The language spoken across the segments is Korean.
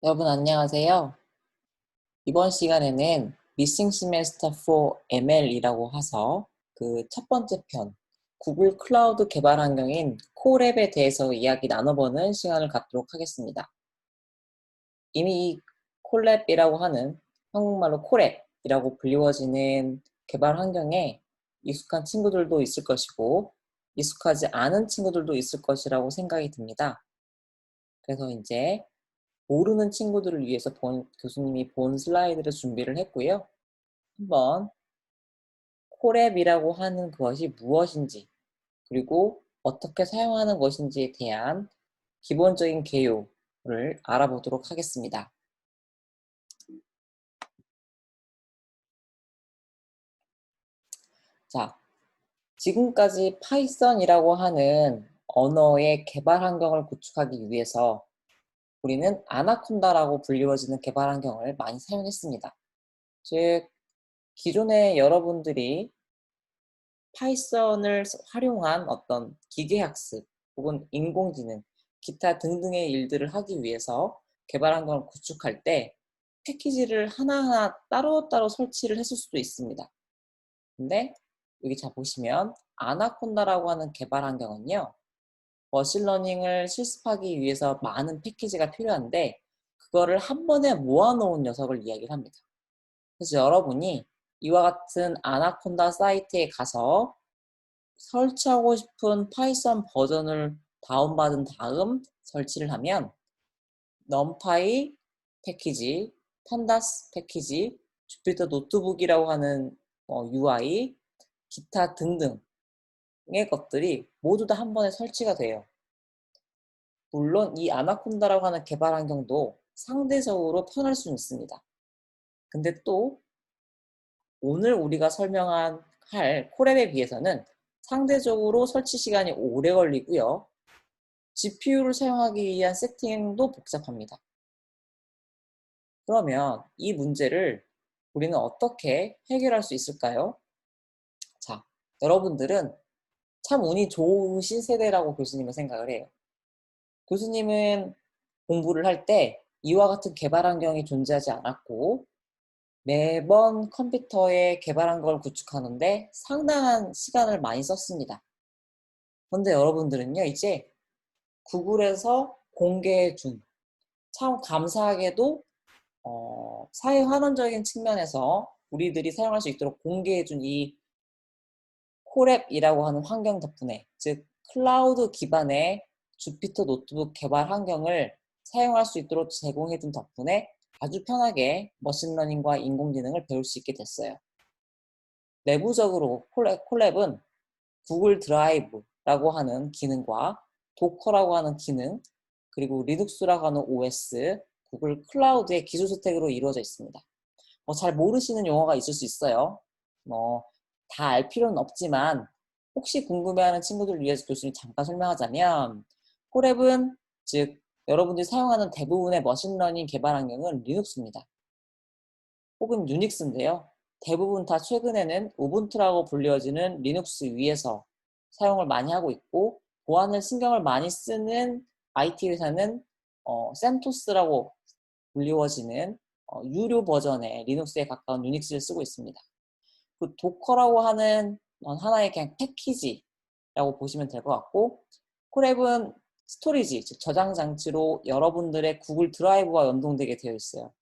여러분 안녕하세요. 이번 시간에는 Missing Semester for ML이라고 해서 그 첫 번째 편 구글 클라우드 개발 환경인 콜앱에 대해서 이야기 나눠보는 시간을 갖도록 하겠습니다. 이미 이 콜랩이라고 하는 한국말로 콜앱이라고 불리워지는 개발 환경에 익숙한 친구들도 있을 것이고 익숙하지 않은 친구들도 있을 것이라고 생각이 듭니다. 그래서 이제 모르는 친구들을 위해서 교수님이 본 슬라이드를 준비를 했고요. 한번 콜앱이라고 하는 것이 무엇인지, 그리고 어떻게 사용하는 것인지에 대한 기본적인 개요를 알아보도록 하겠습니다. 자, 지금까지 파이썬이라고 하는 언어의 개발 환경을 구축하기 위해서 우리는 아나콘다라고 불리워지는 개발 환경을 많이 사용했습니다. 즉, 기존에 여러분들이 파이썬을 활용한 어떤 기계학습 혹은 인공지능, 기타 등등의 일들을 하기 위해서 개발 환경을 구축할 때 패키지를 하나하나 따로따로 설치를 했을 수도 있습니다. 근데 여기 잘 보시면 아나콘다라고 하는 개발 환경은요, 머신러닝을 실습하기 위해서 많은 패키지가 필요한데 그거를 한 번에 모아놓은 녀석을 이야기를 합니다. 그래서 여러분이 이와 같은 아나콘다 사이트에 가서 설치하고 싶은 파이썬 버전을 다운받은 다음 설치를 하면 넘파이 패키지, 판다스 패키지, 주피터 노트북이라고 하는 UI, 기타 등등의 것들이 모두 다 한 번에 설치가 돼요. 물론 이 아나콘다라고 하는 개발 환경도 상대적으로 편할 수는 있습니다. 근데 또 오늘 우리가 할 콜앱에 비해서는 상대적으로 설치 시간이 오래 걸리고요. GPU를 사용하기 위한 세팅도 복잡합니다. 그러면 이 문제를 우리는 어떻게 해결할 수 있을까요? 자, 여러분들은 참 운이 좋으신 세대라고 교수님은 생각을 해요. 교수님은 공부를 할 때 이와 같은 개발 환경이 존재하지 않았고 매번 컴퓨터에 개발 환경을 구축하는데 상당한 시간을 많이 썼습니다. 그런데 여러분들은요, 이제 구글에서 공개해 준, 참 감사하게도 사회 환원적인 측면에서 우리들이 사용할 수 있도록 공개해준 이 콜앱이라고 하는 환경 덕분에, 즉 클라우드 기반의 주피터 노트북 개발 환경을 사용할 수 있도록 제공해준 덕분에 아주 편하게 머신러닝과 인공지능을 배울 수 있게 됐어요. 내부적으로 콜랩은 구글 드라이브라고 하는 기능과 도커라고 하는 기능, 그리고 리눅스라고 하는 OS, 구글 클라우드의 기술 스택으로 이루어져 있습니다. 잘 모르시는 용어가 있을 수 있어요. 다 알 필요는 없지만 혹시 궁금해하는 친구들을 위해서 교수님이 잠깐 설명하자면 콜앱은 즉 여러분들이 사용하는 대부분의 머신러닝 개발 환경은 리눅스입니다. 혹은 유닉스인데요. 대부분 다 최근에는 우분투라고 불려지는 리눅스 위에서 사용을 많이 하고 있고 보안을 신경을 많이 쓰는 IT 회사는 센토스라고 불리워지는 유료 버전의 리눅스에 가까운 유닉스를 쓰고 있습니다. 그 도커라고 하는 하나의 그냥 패키지라고 보시면 될 것 같고 콜앱은 스토리지, 즉 저장 장치로 여러분들의 구글 드라이브와 연동되게 되어 있어요.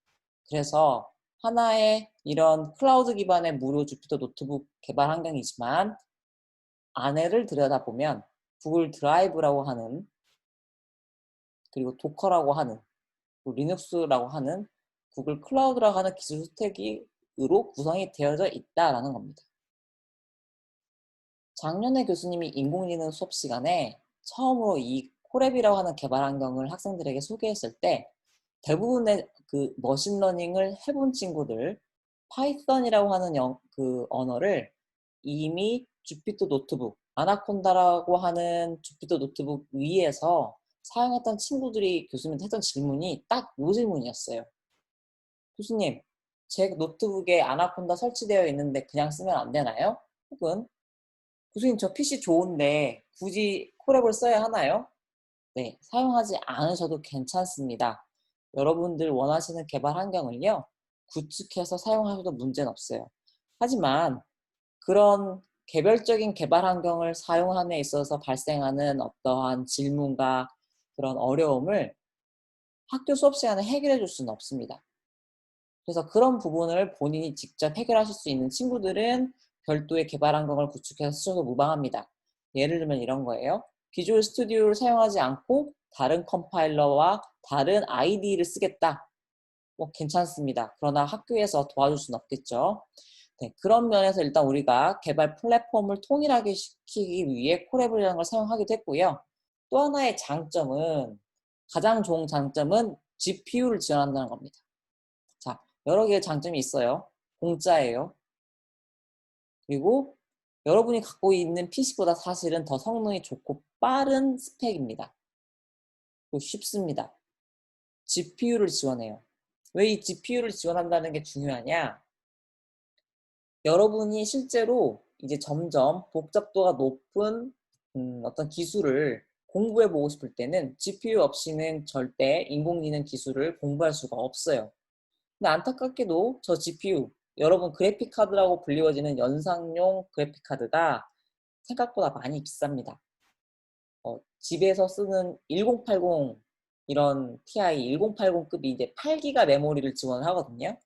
그래서 하나의 이런 클라우드 기반의 무료 주피터 노트북 개발 환경이지만 안에를 들여다보면 구글 드라이브라고 하는 그리고 도커라고 하는 리눅스라고 하는 구글 클라우드라고 하는 기술 스택으로 구성이 되어져 있다라는 겁니다. 작년에 교수님이 인공지능 수업 시간에 처음으로 이 콜앱이라고 하는 개발 환경을 학생들에게 소개했을 때 대부분의 그 머신러닝을 해본 친구들 파이썬이라고 하는 그 언어를 이미 주피터 노트북, 아나콘다라고 하는 주피터 노트북 위에서 사용했던 친구들이 교수님한테 했던 질문이 딱 이 질문이었어요. 교수님, 제 노트북에 아나콘다 설치되어 있는데 그냥 쓰면 안 되나요? 혹은 교수님 저 PC 좋은데 굳이 콜앱을 써야 하나요? 네, 사용하지 않으셔도 괜찮습니다. 여러분들 원하시는 개발 환경을요, 구축해서 사용하셔도 문제는 없어요. 하지만 그런 개별적인 개발 환경을 사용하는 데 있어서 발생하는 어떠한 질문과 그런 어려움을 학교 수업 시간에 해결해 줄 수는 없습니다. 그래서 그런 부분을 본인이 직접 해결하실 수 있는 친구들은 별도의 개발 환경을 구축해서 쓰셔도 무방합니다. 예를 들면 이런 거예요. 비주얼 스튜디오를 사용하지 않고 다른 컴파일러와 다른 IDE를 쓰겠다. 뭐 괜찮습니다. 그러나 학교에서 도와줄 수는 없겠죠. 네, 그런 면에서 일단 우리가 개발 플랫폼을 통일하게 시키기 위해 콜앱이라는 걸 사용하기도 했고요. 또 하나의 장점은, 가장 좋은 장점은 GPU를 지원한다는 겁니다. 자, 여러 개의 장점이 있어요. 공짜예요. 그리고 여러분이 갖고 있는 PC보다 사실은 더 성능이 좋고 빠른 스펙입니다. 그리고 쉽습니다. GPU를 지원해요. 왜 이 GPU를 지원한다는 게 중요하냐? 여러분이 실제로 이제 점점 복잡도가 높은 어떤 기술을 공부해 보고 싶을 때는 GPU 없이는 절대 인공지능 기술을 공부할 수가 없어요. 근데 안타깝게도 저 GPU, 여러분 그래픽 카드라고 불리워지는 연상용 그래픽 카드가 생각보다 많이 비쌉니다. 집에서 쓰는 1080 이런 TI 1080급이 이제 8기가 메모리를 지원하거든요.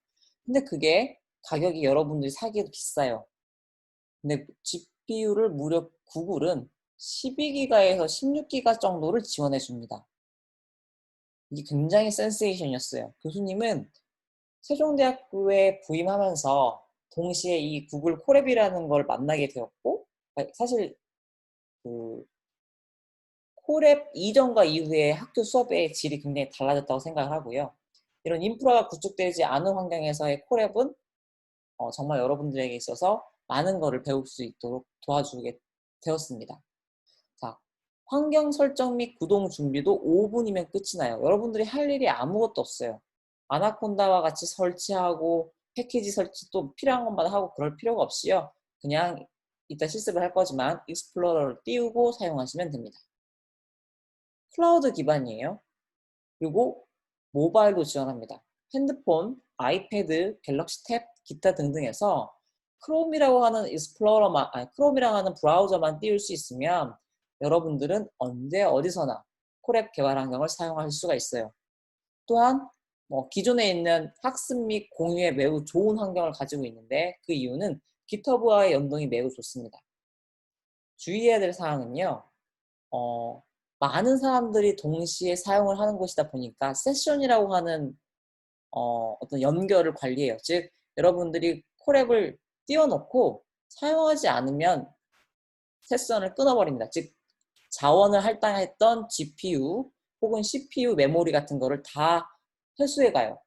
근데 그게 가격이 여러분들이 사기에도 비싸요. 근데 GPU를 무려 구글은 12기가에서 16기가 정도를 지원해 줍니다. 이게 굉장히 센세이션이었어요. 교수님은 세종대학교에 부임하면서 동시에 이 구글 콜앱이라는 걸 만나게 되었고, 사실 그 콜앱 이전과 이후에 학교 수업의 질이 굉장히 달라졌다고 생각을 하고요. 이런 인프라가 구축되지 않은 환경에서의 콜앱은 정말 여러분들에게 있어서 많은 것을 배울 수 있도록 도와주게 되었습니다. 자, 환경 설정 및 구동 준비도 5분이면 끝이 나요. 여러분들이 할 일이 아무것도 없어요. 아나콘다와 같이 설치하고 패키지 설치 또 필요한 것만 하고 그럴 필요가 없이요. 그냥 이따 실습을 할 거지만 익스플로러를 띄우고 사용하시면 됩니다. 클라우드 기반이에요. 그리고 모바일도 지원합니다. 핸드폰, 아이패드, 갤럭시 탭, 기타 등등에서 크롬이라고 하는 익스플로러만, 크롬이라고 하는 브라우저만 띄울 수 있으면 여러분들은 언제 어디서나 콜앱 개발 환경을 사용하실 수가 있어요. 또한 기존에 있는 학습 및 공유에 매우 좋은 환경을 가지고 있는데 그 이유는 GitHub와의 연동이 매우 좋습니다. 주의해야 될 사항은요. 많은 사람들이 동시에 사용을 하는 곳이다 보니까 세션이라고 하는 어떤 연결을 관리해요. 즉 여러분들이 콜앱을 띄워놓고 사용하지 않으면 세션을 끊어버립니다. 즉 자원을 할당했던 GPU 혹은 CPU 메모리 같은 거를 다 회수해 가요.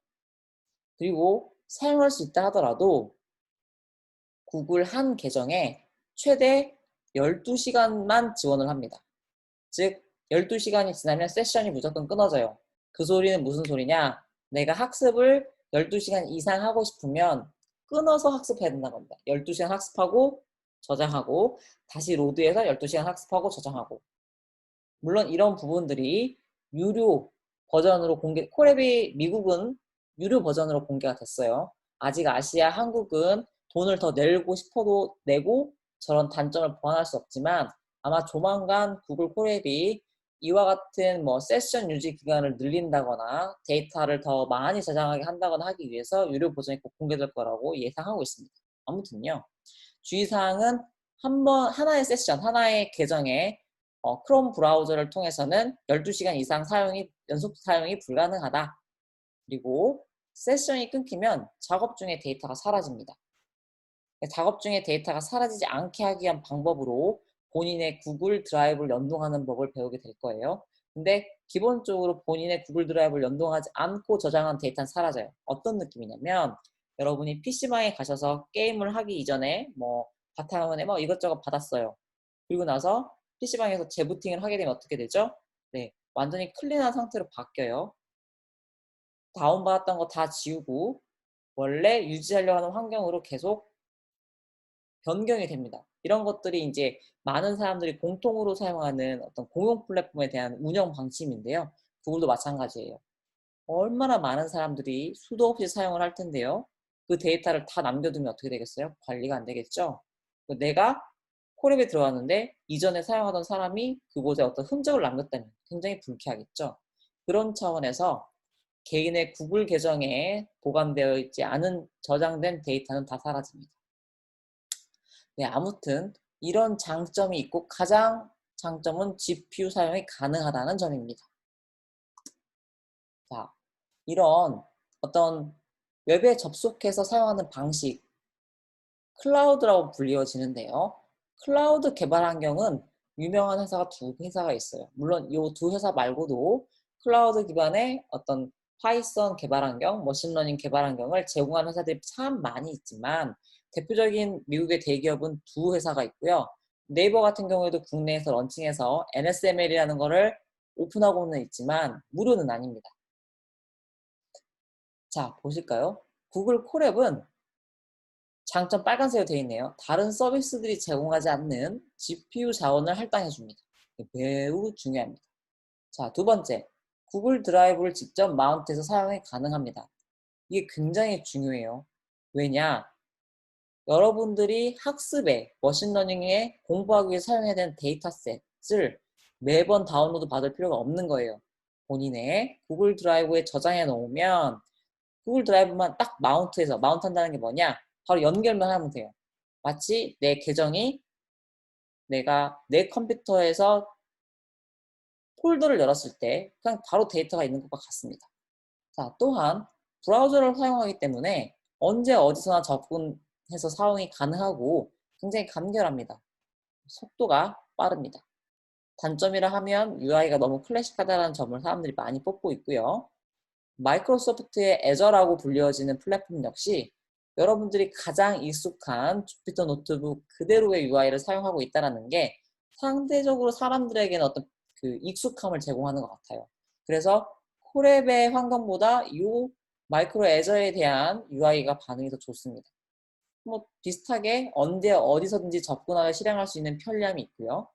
그리고 사용할 수 있다 하더라도 구글 한 계정에 최대 12시간만 지원을 합니다. 즉 12시간이 지나면 세션이 무조건 끊어져요. 그 소리는 무슨 소리냐? 내가 학습을 12시간 이상 하고 싶으면 끊어서 학습해야 된다는 겁니다. 12시간 학습하고 저장하고 다시 로드해서 12시간 학습하고 저장하고. 물론 이런 부분들이 유료 버전으로 콜앱이 미국은 유료 버전으로 공개가 됐어요. 아직 아시아, 한국은 돈을 더 내고 싶어도 내고 저런 단점을 보완할 수 없지만 아마 조만간 구글 콜앱이 이와 같은 세션 유지 기간을 늘린다거나 데이터를 더 많이 저장하게 한다거나 하기 위해서 유료 버전이 꼭 공개될 거라고 예상하고 있습니다. 아무튼요. 주의사항은 하나의 세션, 하나의 계정에 크롬 브라우저를 통해서는 12시간 이상 연속 사용이 불가능하다. 그리고 세션이 끊기면 작업 중에 데이터가 사라집니다. 작업 중에 데이터가 사라지지 않게 하기 위한 방법으로 본인의 구글 드라이브를 연동하는 법을 배우게 될 거예요. 근데 기본적으로 본인의 구글 드라이브를 연동하지 않고 저장한 데이터는 사라져요. 어떤 느낌이냐면 여러분이 PC방에 가셔서 게임을 하기 이전에 바탕화면에 이것저것 받았어요. 그리고 나서 PC방에서 재부팅을 하게 되면 어떻게 되죠? 네, 완전히 클린한 상태로 바뀌어요. 다운받았던 거 다 지우고 원래 유지하려고 하는 환경으로 계속 변경이 됩니다. 이런 것들이 이제 많은 사람들이 공통으로 사용하는 어떤 공용 플랫폼에 대한 운영 방침인데요. 구글도 마찬가지예요. 얼마나 많은 사람들이 수도 없이 사용을 할 텐데요. 그 데이터를 다 남겨두면 어떻게 되겠어요? 관리가 안 되겠죠? 내가 콜앱에 들어왔는데 이전에 사용하던 사람이 그곳에 어떤 흔적을 남겼다면 굉장히 불쾌하겠죠? 그런 차원에서 개인의 구글 계정에 보관되어 있지 않은 저장된 데이터는 다 사라집니다. 네, 아무튼 이런 장점이 있고 가장 장점은 GPU 사용이 가능하다는 점입니다. 자, 이런 어떤 웹에 접속해서 사용하는 방식, 클라우드라고 불리워지는데요. 클라우드 개발 환경은 유명한 회사가 두 회사가 있어요. 물론 이 두 회사 말고도 클라우드 기반의 어떤 파이썬 개발 환경, 머신러닝 개발 환경을 제공하는 회사들이 참 많이 있지만 대표적인 미국의 대기업은 두 회사가 있고요. 네이버 같은 경우에도 국내에서 런칭해서 NSML이라는 거를 오픈하고는 있지만 무료는 아닙니다. 자, 보실까요? 구글 콜앱은 장점 빨간색으로 되어 있네요. 다른 서비스들이 제공하지 않는 GPU 자원을 할당해 줍니다. 매우 중요합니다. 자, 두 번째, 구글 드라이브를 직접 마운트해서 사용이 가능합니다. 이게 굉장히 중요해요. 왜냐? 여러분들이 학습에, 머신러닝에 공부하기 위해 사용해야 되는 데이터셋을 매번 다운로드 받을 필요가 없는 거예요. 본인의 구글 드라이브에 저장해 놓으면 구글 드라이브만 딱 마운트해서, 마운트한다는 게 뭐냐? 바로 연결만 하면 돼요. 마치 내 계정이 내가 내 컴퓨터에서 폴더를 열었을 때 그냥 바로 데이터가 있는 것과 같습니다. 자, 또한 브라우저를 사용하기 때문에 언제 어디서나 접근해서 사용이 가능하고 굉장히 간결합니다. 속도가 빠릅니다. 단점이라 하면 UI가 너무 클래식하다는 점을 사람들이 많이 뽑고 있고요. 마이크로소프트의 애저라고 불려지는 플랫폼 역시 여러분들이 가장 익숙한 주피터 노트북 그대로의 UI를 사용하고 있다는 게 상대적으로 사람들에게는 어떤 그 익숙함을 제공하는 것 같아요. 그래서 콜앱의 환경보다 이 마이크로 애저에 대한 UI가 반응이 더 좋습니다. 뭐 비슷하게 언제 어디서든지 접근하여 실행할 수 있는 편리함이 있고요.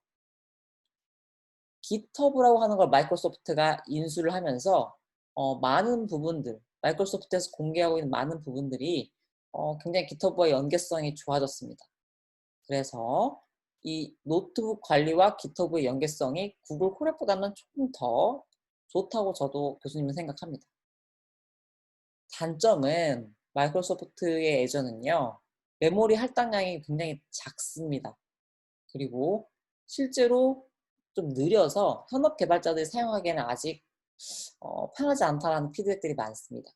깃허브라고 하는 걸 마이크로소프트가 인수를 하면서 많은 부분들, 마이크로소프트에서 공개하고 있는 많은 부분들이 굉장히 깃허브와의 연계성이 좋아졌습니다. 그래서 이 노트북 관리와 깃허브의 연계성이 구글 콜앱보다는 조금 더 좋다고 저도 교수님은 생각합니다. 단점은 마이크로소프트의 애저는요, 메모리 할당량이 굉장히 작습니다. 그리고 실제로 좀 느려서 현업 개발자들이 사용하기에는 아직 편하지 않다는 피드백들이 많습니다.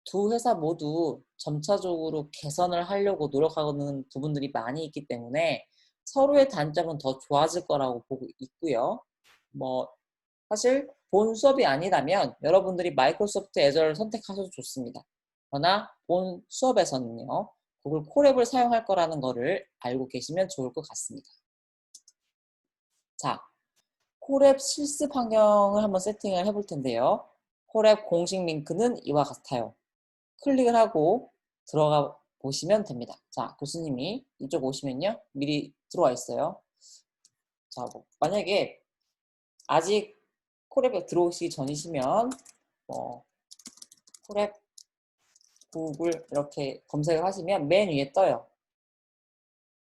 두 회사 모두 점차적으로 개선을 하려고 노력하는 부분들이 많이 있기 때문에 서로의 단점은 더 좋아질 거라고 보고 있고요. 뭐 사실 본 수업이 아니라면 여러분들이 마이크로소프트 애저를 선택하셔도 좋습니다. 그러나 본 수업에서는요, 구글 콜앱을 사용할 거라는 거를 알고 계시면 좋을 것 같습니다. 자, 콜앱 실습 환경을 한번 세팅을 해볼 텐데요. 콜앱 공식 링크는 이와 같아요. 클릭을 하고 들어가 보시면 됩니다. 자, 교수님이 이쪽 오시면요. 미리 들어와 있어요. 자, 만약에 아직 콜앱에 들어오시기 전이시면 콜앱 구글 이렇게 검색을 하시면 맨 위에 떠요.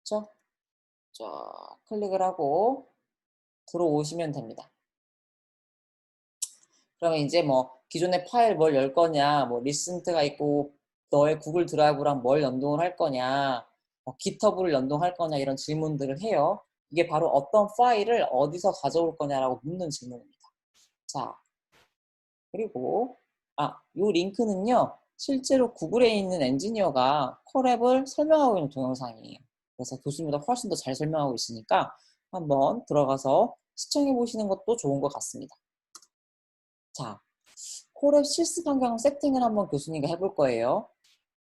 그렇죠? 자, 클릭을 하고 들어오시면 됩니다. 그러면 이제 뭐 기존의 파일 뭘 열 거냐, 뭐 리슨트가 있고 너의 구글 드라이브랑 뭘 연동을 할 거냐, 뭐 깃허브를 연동할 거냐 이런 질문들을 해요. 이게 바로 어떤 파일을 어디서 가져올 거냐라고 묻는 질문입니다. 자, 그리고 이 링크는요. 실제로 구글에 있는 엔지니어가 콜앱을 설명하고 있는 동영상이에요. 그래서 교수님보다 훨씬 더 잘 설명하고 있으니까 한번 들어가서 시청해 보시는 것도 좋은 것 같습니다. 자, 콜앱 실습 환경 세팅을 한번 교수님과 해볼 거예요.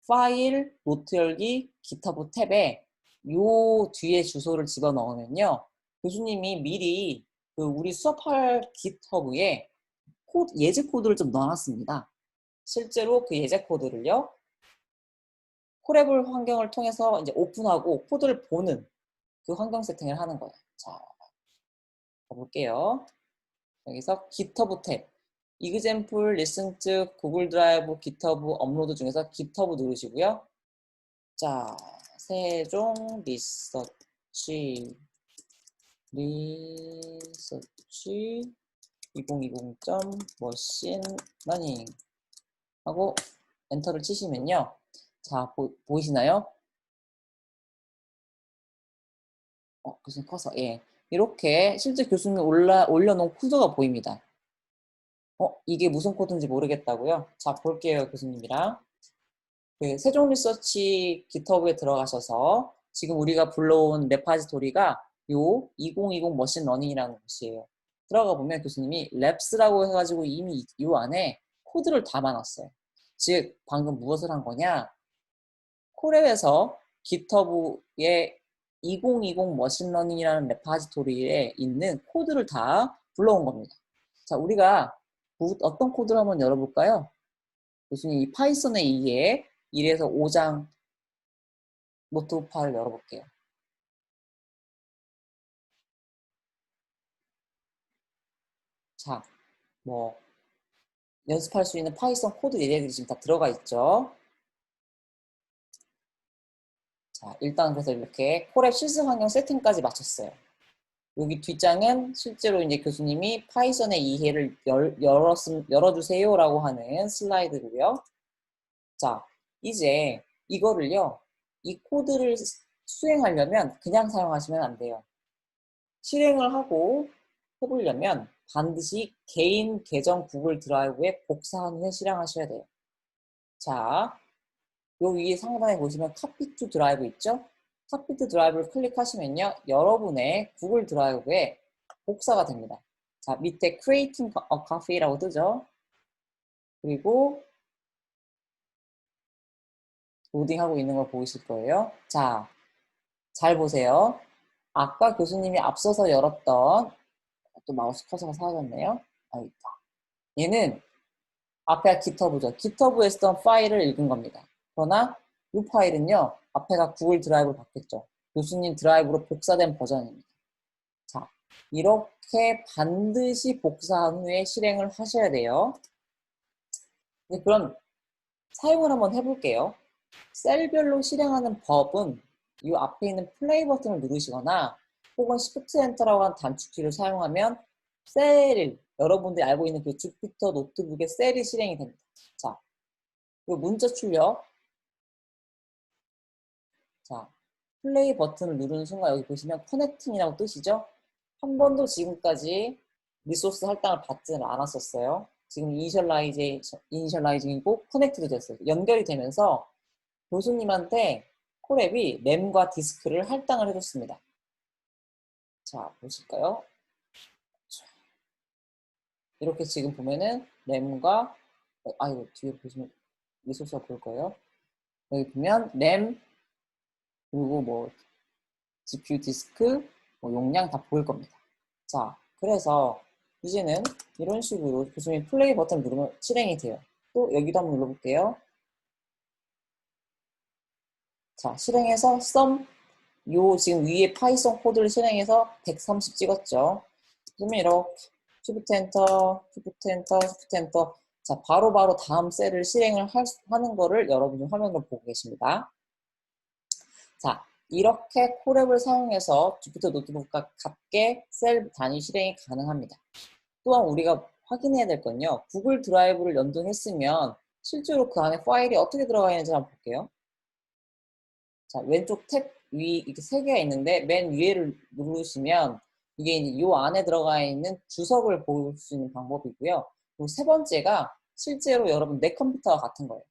파일, 노트 열기, 깃허브 탭에 요 뒤에 주소를 집어넣으면요. 교수님이 미리 그 우리 수업할 깃허브에 예제 코드를 좀 넣어놨습니다. 실제로 그 예제 코드를요. 콜앱 환경을 통해서 이제 오픈하고 코드를 보는 그 환경 세팅을 하는 거예요. 자, 가볼게요. 여기서 깃허브 탭. example, listen to, 구글 드라이브, 깃허브, 업로드 중에서 깃허브 누르시고요. 자, 세종 리서치 2020.머신러닝 하고 엔터를 치시면요. 자, 보이시나요? 교수님 커서, 예. 이렇게 실제 교수님이 올려놓은 코드가 보입니다. 이게 무슨 코드인지 모르겠다고요? 자, 볼게요, 교수님이랑. 그 세종 리서치 깃허브에 들어가셔서 지금 우리가 불러온 레파지토리가 요 2020 머신러닝이라는 것이에요. 들어가 보면 교수님이 랩스라고 해가지고 이미 요 안에 코드를 담아놨어요. 즉, 방금 무엇을 한 거냐? 콜앱에서 깃허브에 2020 머신러닝이라는 레파지토리에 있는 코드를 다 불러온 겁니다. 자, 우리가 어떤 코드를 한번 열어볼까요? 교수님 이 파이썬의 2에 1에서 5장 노트북 파일 열어볼게요. 자, 뭐 연습할 수 있는 파이썬 코드 얘네들이 지금 다 들어가 있죠. 자, 일단 그래서 이렇게 콜앱 실습 환경 세팅까지 마쳤어요. 여기 뒷장은 실제로 이제 교수님이 파이썬의 이해를 열어주세요라고 하는 슬라이드고요. 자, 이제 이거를요, 이 코드를 수행하려면 그냥 사용하시면 안 돼요. 실행을 하고 해보려면 반드시 개인 계정 구글 드라이브에 복사한 후에 실행하셔야 돼요. 자, 요 위에 상단에 보시면 카피 투 드라이브 있죠? 카피 투 드라이브를 클릭하시면요, 여러분의 구글 드라이브에 복사가 됩니다. 자, 밑에 creating a copy라고 뜨죠? 그리고 로딩하고 있는 걸 보이실 거예요. 자, 잘 보세요. 아까 교수님이 앞서서 열었던, 또 마우스 커서가 사라졌네요. 아, 있다. 얘는 앞에가 깃허브죠. 깃허브에 쓰던 파일을 읽은 겁니다. 그러나 이 파일은요, 앞에가 구글 드라이브로 바뀌었죠. 교수님 드라이브로 복사된 버전입니다. 자, 이렇게 반드시 복사한 후에 실행을 하셔야 돼요. 그럼 사용을 한번 해볼게요. 셀별로 실행하는 법은 이 앞에 있는 플레이 버튼을 누르시거나 혹은 Shift Enter라고 하는 단축키를 사용하면 셀, 여러분들이 알고 있는 그 주피터 노트북의 셀이 실행이 됩니다. 자, 그리고 문자 출력. 자, 플레이 버튼을 누르는 순간 여기 보시면 커넥팅이라고 뜨시죠? 한 번도 지금까지 리소스 할당을 받지는 않았었어요. 지금 이니셜라이징이고 커넥트도 됐어요. 연결이 되면서 교수님한테 콜앱이 램과 디스크를 할당을 해줬습니다. 자, 보실까요? 이렇게 지금 보면은 램과 이거 뒤에 보시면 리소스가 보일 거예요. 여기 보면 램 그리고 뭐 GPU 디스크 뭐 용량 다 보일 겁니다. 자, 그래서 이제는 이런 식으로 교수님 플레이 버튼 누르면 실행이 돼요. 또 여기도 한번 눌러볼게요. 자, 실행해서 sum 요 지금 위에 파이썬 코드를 실행해서 130 찍었죠. 그러면 이렇게 Shift Enter, Shift Enter, Shift Enter. 자, 바로바로 다음 셀을 실행을 하는 거를 여러분이 화면으로 보고 계십니다. 자, 이렇게 콜앱을 사용해서 주피터 노트북과 같게 셀 단위 실행이 가능합니다. 또한 우리가 확인해야 될 건요. 구글 드라이브를 연동했으면 실제로 그 안에 파일이 어떻게 들어가 있는지 한번 볼게요. 자, 왼쪽 탭 위 이렇게 세 개가 있는데 맨 위에를 누르시면 이게 이제 요 안에 들어가 있는 주석을 볼 수 있는 방법이고요. 그리고 세 번째가 실제로 여러분 내 컴퓨터와 같은 거예요.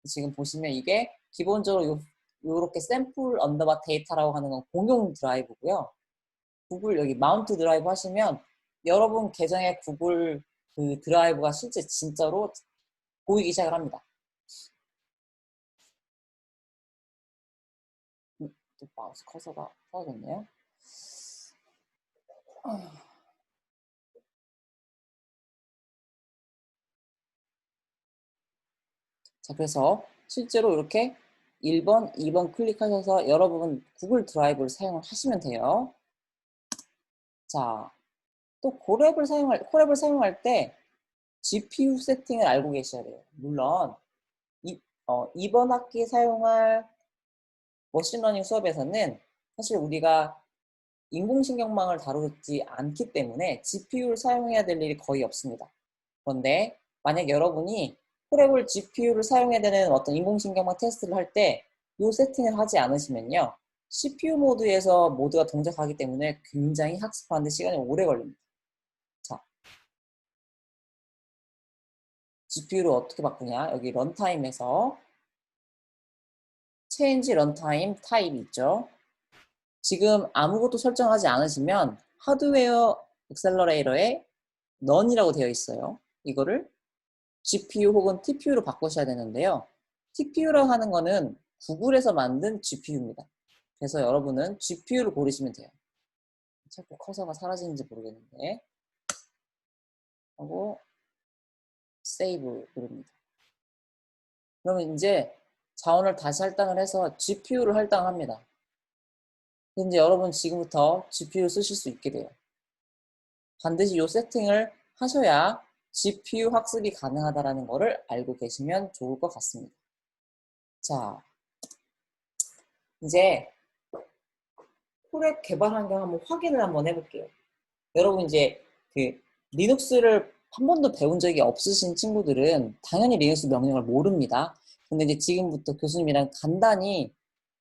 지금 보시면 이게 기본적으로 요렇게 샘플 언더바 데이터라고 하는 건 공용 드라이브고요. 구글 여기 마운트 드라이브 하시면 여러분 계정의 구글 그 드라이브가 실제 진짜로 보이기 시작을 합니다. 또 마우스 커서가 사라졌네요. 자, 그래서 실제로 이렇게 1번, 2번 클릭하셔서 여러분 구글 드라이브를 사용을 하시면 돼요. 자, 또 콜앱을 사용할 때 GPU 세팅을 알고 계셔야 돼요. 물론 이번 학기에 사용할 머신러닝 수업에서는 사실 우리가 인공신경망을 다루지 않기 때문에 GPU를 사용해야 될 일이 거의 없습니다. 그런데 만약 여러분이 콜앱을 GPU를 사용해야 되는 어떤 인공신경망 테스트를 할 때 이 세팅을 하지 않으시면요. CPU 모드에서 모드가 동작하기 때문에 굉장히 학습하는데 시간이 오래 걸립니다. 자, GPU를 어떻게 바꾸냐? 여기 런타임에서 Change Runtime Type 있죠? 지금 아무것도 설정하지 않으시면 하드웨어 액셀러레이터에 None이라고 되어 있어요. 이거를 GPU 혹은 TPU로 바꾸셔야 되는데요. TPU라고 하는 거는 구글에서 만든 GPU입니다. 그래서 여러분은 GPU를 고르시면 돼요. 자꾸 커서가 사라지는지 모르겠는데 하고 세이브 누릅니다. 그러면 이제 자원을 다시 할당을 해서 GPU를 할당합니다. 근데 여러분 지금부터 GPU 쓰실 수 있게 돼요. 반드시 이 세팅을 하셔야 GPU 학습이 가능하다는 것을 알고 계시면 좋을 것 같습니다. 자, 이제 콜앱 개발 환경 한번 확인을 한번 해볼게요. 여러분 이제 그 리눅스를 한 번도 배운 적이 없으신 친구들은 당연히 리눅스 명령을 모릅니다. 근데 이제 지금부터 교수님이랑 간단히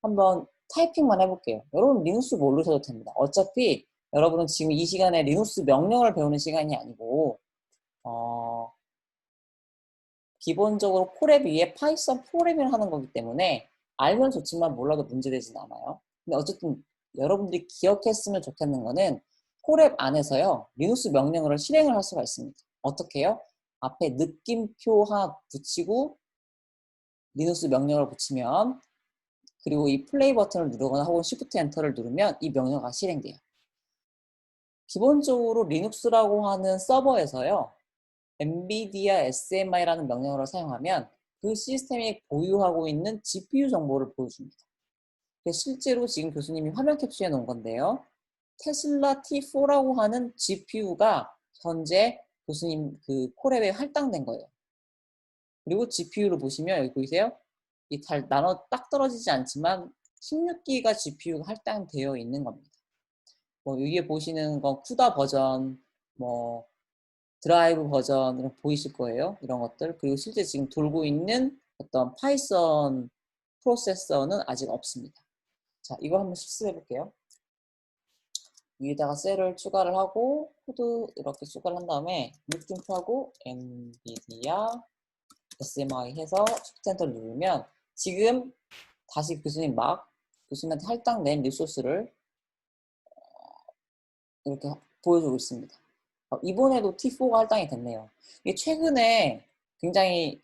한번 타이핑만 해볼게요. 여러분 리눅스 모르셔도 됩니다. 어차피 여러분은 지금 이 시간에 리눅스 명령을 배우는 시간이 아니고 기본적으로 콜앱 위에 파이썬 프로그래밍을 하는 거기 때문에 알면 좋지만 몰라도 문제되진 않아요. 근데 어쨌든 여러분들이 기억했으면 좋겠는 거는 콜앱 안에서요. 리눅스 명령어를 실행을 할 수가 있습니다. 어떻게 해요? 앞에 느낌표 하나 붙이고 리눅스 명령어를 붙이면 그리고 이 플레이 버튼을 누르거나 혹은 Shift 엔터를 누르면 이 명령어가 실행돼요. 기본적으로 리눅스라고 하는 서버에서요. NVIDIA SMI라는 명령어를 사용하면 그 시스템이 보유하고 있는 GPU 정보를 보여줍니다. 실제로 지금 교수님이 화면 캡처해 놓은 건데요. 테슬라 T4라고 하는 GPU가 현재 교수님 그 콜앱에 할당된 거예요. 그리고 GPU를 보시면 여기 보이세요? 이 잘 나눠 딱 떨어지지 않지만 16기가 GPU가 할당되어 있는 겁니다. 뭐 여기에 보시는 건 쿠다 버전, 뭐 드라이브 버전 이런 보이실 거예요. 이런 것들. 그리고 실제 지금 돌고 있는 어떤 파이썬 프로세서는 아직 없습니다. 자, 이거 한번 실습해 볼게요. 위에다가 셀을 추가를 하고 코드 이렇게 추가를 한 다음에 느낌표하고 NVIDIA SMI 해서 Shift 엔터를 누르면 지금 다시 교수님 막 교수님한테 할당된 리소스를 이렇게 보여주고 있습니다. 이번에도 T4가 할당이 됐네요. 이게 최근에 굉장히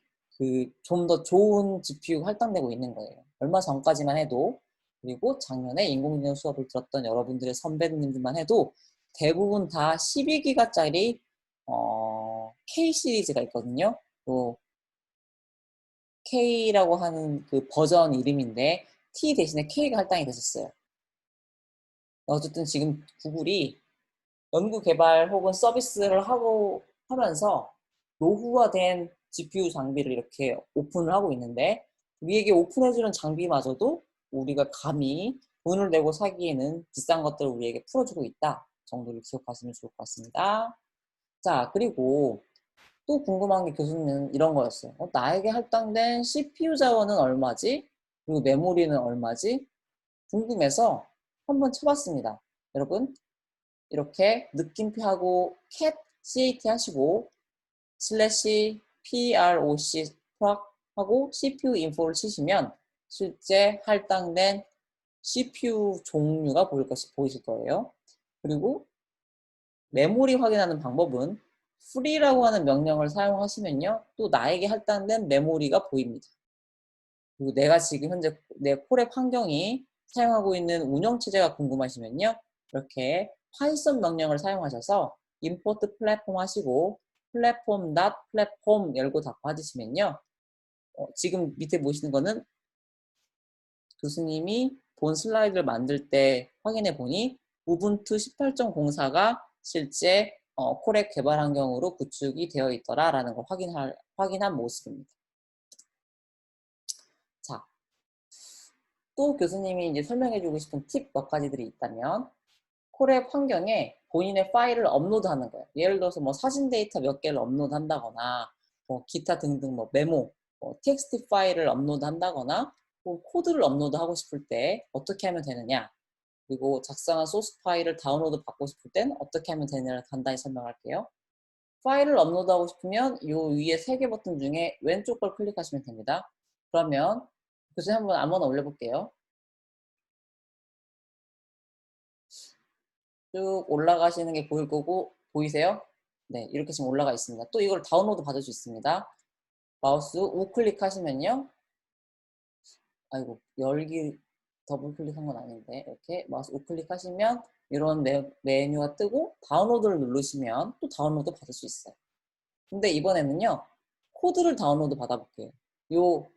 좀 더 좋은 GPU가 할당되고 있는 거예요. 얼마 전까지만 해도 그리고 작년에 인공지능 수업을 들었던 여러분들의 선배님들만 해도 대부분 다 12기가짜리 K 시리즈가 있거든요. 또 K라고 하는 그 버전 이름인데 T 대신에 K가 할당이 됐었어요. 어쨌든 지금 구글이 연구 개발 혹은 서비스를 하면서 노후화된 GPU 장비를 이렇게 오픈을 하고 있는데 우리에게 오픈해주는 장비마저도 우리가 감히 돈을 내고 사기에는 비싼 것들을 우리에게 풀어주고 있다 정도를 기억하시면 좋을 것 같습니다. 자, 그리고 또 궁금한 게 교수님은 이런 거였어요. 나에게 할당된 CPU 자원은 얼마지? 그리고 메모리는 얼마지? 궁금해서 한번 쳐봤습니다. 여러분 이렇게 느낌표하고 cat 하시고 슬래시 proc 하고 CPU info를 치시면 실제 할당된 CPU 종류가 보이실 거예요. 그리고 메모리 확인하는 방법은 free라고 하는 명령을 사용하시면요. 또 나에게 할당된 메모리가 보입니다. 그리고 내가 지금 현재 내 콜앱 환경이 사용하고 있는 운영체제가 궁금하시면요. 이렇게 파이썬 명령을 사용하셔서 import 플랫폼 하시고 platform 열고 닫고 하시면요. 지금 밑에 보시는 거는 교수님이 본 슬라이드를 만들 때 확인해 보니 우분투 18.04가 실제 콜앱 개발 환경으로 구축이 되어 있더라라는 걸 확인한 모습입니다. 자, 또 교수님이 이제 설명해주고 싶은 팁 몇 가지들이 있다면 콜앱 환경에 본인의 파일을 업로드하는 거예요. 예를 들어서 뭐 사진 데이터 몇 개를 업로드한다거나 뭐 기타 등등 뭐 메모, 뭐 텍스트 파일을 업로드한다거나 뭐 코드를 업로드하고 싶을 때 어떻게 하면 되느냐, 그리고 작성한 소스 파일을 다운로드 받고 싶을 땐 어떻게 하면 되느냐를 간단히 설명할게요. 파일을 업로드하고 싶으면 이 위에 3개 버튼 중에 왼쪽 걸 클릭하시면 됩니다. 그러면 교수님 한번 아무거나 올려볼게요. 쭉 올라가시는 게 보일 거고, 보이세요? 네, 이렇게 지금 올라가 있습니다. 또 이걸 다운로드 받을 수 있습니다. 마우스 우클릭 하시면요. 아이고, 열기 더블 클릭한 건 아닌데, 이렇게 마우스 우클릭 하시면 이런 메뉴가 뜨고 다운로드를 누르시면 또 다운로드 받을 수 있어요. 근데 이번에는요, 코드를 다운로드 받아볼게요. 요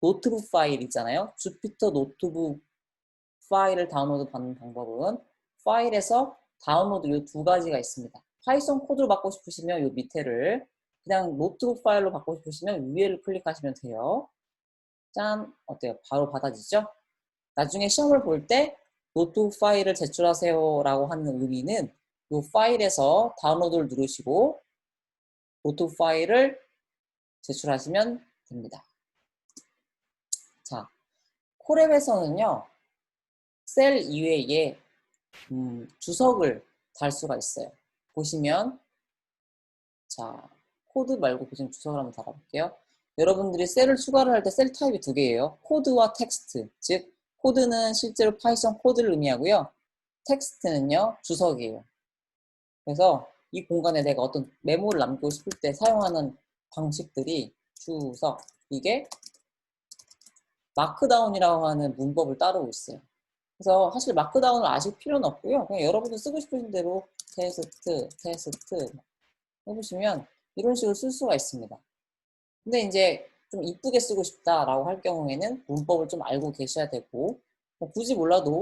노트북 파일 있잖아요. 주피터 노트북 파일을 다운로드 받는 방법은 파일에서 다운로드 이 2가지가 있습니다. 파이썬 코드로 받고 싶으시면 이 밑에를, 그냥 노트북 파일로 받고 싶으시면 위에를 클릭하시면 돼요. 짠! 어때요? 바로 받아지죠? 나중에 시험을 볼 때 노트북 파일을 제출하세요 라고 하는 의미는 이 파일에서 다운로드를 누르시고 노트북 파일을 제출하시면 됩니다. 자, 콜앱에서는요, 셀 이외에 주석을 달 수가 있어요. 보시면, 자, 코드 말고 그냥 주석을 한번 달아볼게요. 여러분들이 셀을 추가를 할 때 셀 타입이 2개예요. 코드와 텍스트. 즉, 코드는 실제로 파이썬 코드를 의미하고요. 텍스트는요, 주석이에요. 그래서 이 공간에 내가 어떤 메모를 남기고 싶을 때 사용하는 방식들이 주석, 이게 마크다운이라고 하는 문법을 따르고 있어요. 그래서 사실 마크다운을 아실 필요는 없고요. 그냥 여러분들 쓰고 싶으신 대로 테스트 해보시면 이런 식으로 쓸 수가 있습니다. 근데 이제 좀 이쁘게 쓰고 싶다라고 할 경우에는 문법을 좀 알고 계셔야 되고, 뭐 굳이 몰라도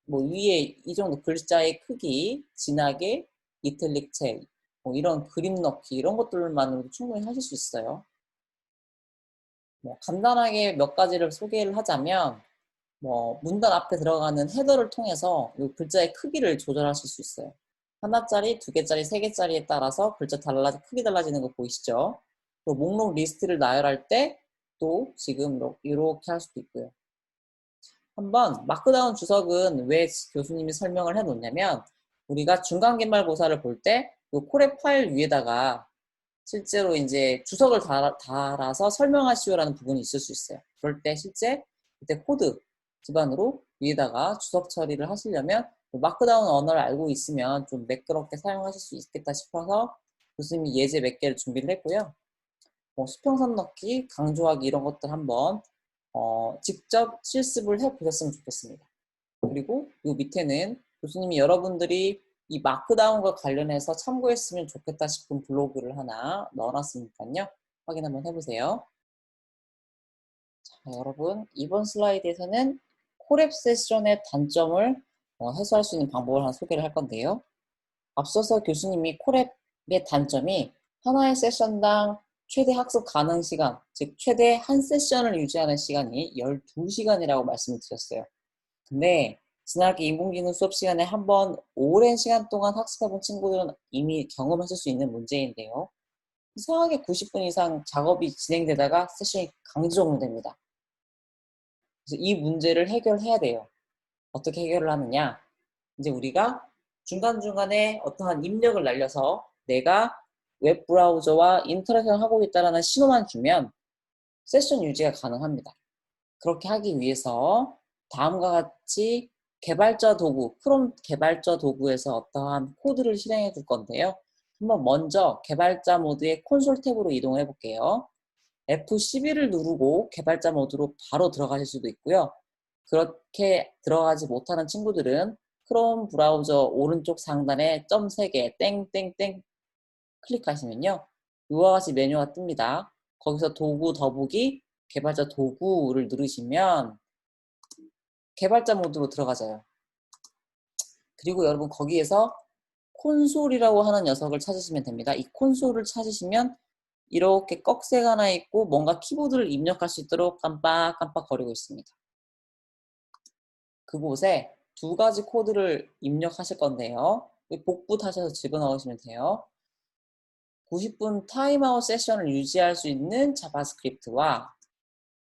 뭐 위에 이 정도 글자의 크기, 진하게, 이탈릭 책, 뭐 이런 그림 넣기 이런 것들만으로도 충분히 하실 수 있어요. 뭐 간단하게 몇 가지를 소개를 하자면, 뭐 문단 앞에 들어가는 헤더를 통해서 이 글자의 크기를 조절하실 수 있어요. 하나짜리, 2개짜리, 3개짜리에 따라서 글자 크기 달라지는 거 보이시죠? 그리고 목록 리스트를 나열할 때 또 지금 이렇게 할 수도 있고요. 한번 마크다운 주석은 왜 교수님이 설명을 해 놓냐면, 우리가 중간계말고사를 볼 때 이 콜앱 파일 위에다가 실제로 이제 주석을 달아서 설명하시오라는 부분이 있을 수 있어요. 그럴 때 실제 그때 코드 기반으로 위에다가 주석 처리를 하시려면 마크다운 언어를 알고 있으면 좀 매끄럽게 사용하실 수 있겠다 싶어서 교수님이 예제 몇 개를 준비를 했고요. 뭐 수평선 넣기, 강조하기 이런 것들 한번 직접 실습을 해보셨으면 좋겠습니다. 그리고 이 밑에는 교수님이 여러분들이 이 마크다운과 관련해서 참고했으면 좋겠다 싶은 블로그를 하나 넣어놨으니까요. 확인 한번 해보세요. 자, 여러분, 이번 슬라이드에서는 콜앱 세션의 단점을 해소할 수 있는 방법을 하나 소개를 할 건데요. 앞서서 교수님이 콜앱의 단점이 하나의 세션당 최대 학습 가능 시간, 즉 최대 한 세션을 유지하는 시간이 12시간이라고 말씀을 드렸어요. 근데 지난학기 인공지능 수업 시간에 한번 오랜 시간 동안 학습해본 친구들은 이미 경험하실 수 있는 문제인데요. 이상하게 90분 이상 작업이 진행되다가 세션이 강제 종료됩니다. 그래서 이 문제를 해결해야 돼요. 어떻게 해결을 하느냐? 이제 우리가 중간중간에 어떠한 입력을 날려서 내가 웹브라우저와 인터랙션을 하고 있다는 신호만 주면 세션 유지가 가능합니다. 그렇게 하기 위해서 다음과 같이 개발자 도구, 크롬 개발자 도구에서 어떠한 코드를 실행해 줄 건데요. 한번 먼저 개발자 모드의 콘솔 탭으로 이동해 볼게요. F11을 누르고 개발자 모드로 바로 들어가실 수도 있고요. 그렇게 들어가지 못하는 친구들은 크롬 브라우저 오른쪽 상단에 점 3개 땡땡땡 클릭하시면요. 이와 같이 메뉴가 뜹니다. 거기서 도구 더보기 개발자 도구를 누르시면 개발자 모드로 들어가져요. 그리고 여러분 거기에서 콘솔이라고 하는 녀석을 찾으시면 됩니다. 이 콘솔을 찾으시면 이렇게 꺽쇠가 하나 있고 뭔가 키보드를 입력할 수 있도록 깜빡깜빡 거리고 있습니다. 그곳에 두 가지 코드를 입력하실 건데요. 복부 타셔서 집어넣으시면 돼요. 90분 타임아웃 세션을 유지할 수 있는 자바스크립트와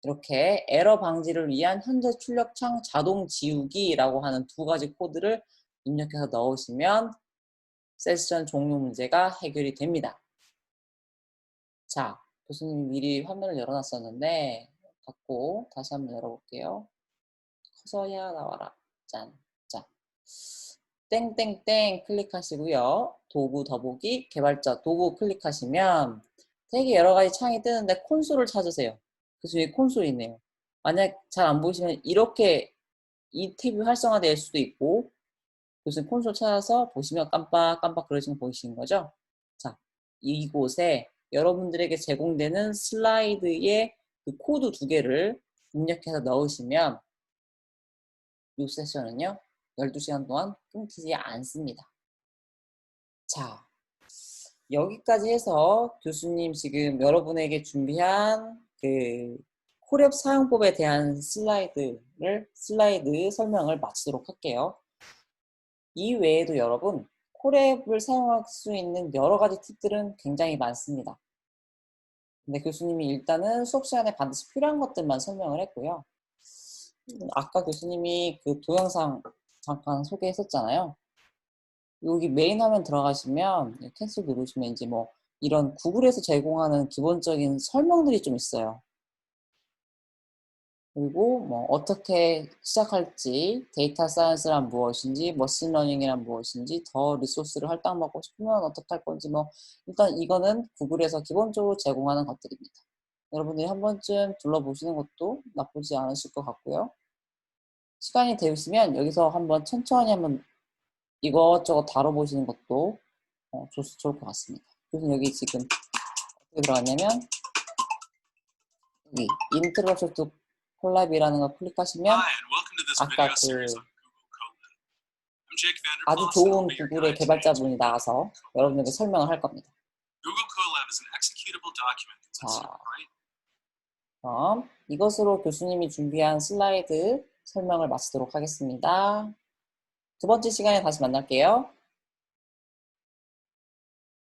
이렇게 에러 방지를 위한 현재 출력창 자동 지우기라고 하는 두 가지 코드를 입력해서 넣으시면 세션 종료 문제가 해결이 됩니다. 자, 교수님이 미리 화면을 열어놨었는데 닫고 다시 한번 열어볼게요. 커서야 나와라. 짠. 자, 땡땡땡 클릭하시고요. 도구 더보기 개발자 도구 클릭하시면 되게 여러 가지 창이 뜨는데 콘솔을 찾으세요. 그래서 여기 콘솔이 있네요. 만약 잘 안 보이시면 이렇게 이 탭이 활성화될 수도 있고 교수님 콘솔 찾아서 보시면 깜빡깜빡 그러시는 거 보이시는 거죠? 자, 이곳에 여러분들에게 제공되는 슬라이드의 그 코드 두 개를 입력해서 넣으시면 이 세션은요 12시간 동안 끊기지 않습니다. 자, 여기까지 해서 교수님 지금 여러분에게 준비한 그 콜앱 사용법에 대한 슬라이드 설명을 마치도록 할게요. 이 외에도 여러분 콜앱을 사용할 수 있는 여러 가지 팁들은 굉장히 많습니다. 근데 교수님이 일단은 수업 시간에 반드시 필요한 것들만 설명을 했고요. 아까 교수님이 그 동영상 잠깐 소개했었잖아요. 여기 메인 화면 들어가시면 캔슬 누르시면 이제 뭐 이런 구글에서 제공하는 기본적인 설명들이 좀 있어요. 그리고 뭐 어떻게 시작할지, 데이터 사이언스란 무엇인지, 머신러닝이란 무엇인지, 더 리소스를 할당받고 싶으면 어떻게 할 건지 뭐 일단 이거는 구글에서 기본적으로 제공하는 것들입니다. 여러분들이 한 번쯤 둘러보시는 것도 나쁘지 않으실 것 같고요. 시간이 되시면 여기서 한번 천천히 한번 이것저것 다뤄보시는 것도 좋을 것 같습니다. 그래서 여기 지금 어떻게 들어갔냐면 여기 인트로소프트 콜랩이라는 거 클릭하시면 아까 그 아주 좋은 구글의 개발자분이 나와서 여러분에게 설명을 할 겁니다. 자, 그럼 이것으로 교수님이 준비한 슬라이드 설명을 마치도록 하겠습니다. 두 번째 시간에 다시 만날게요.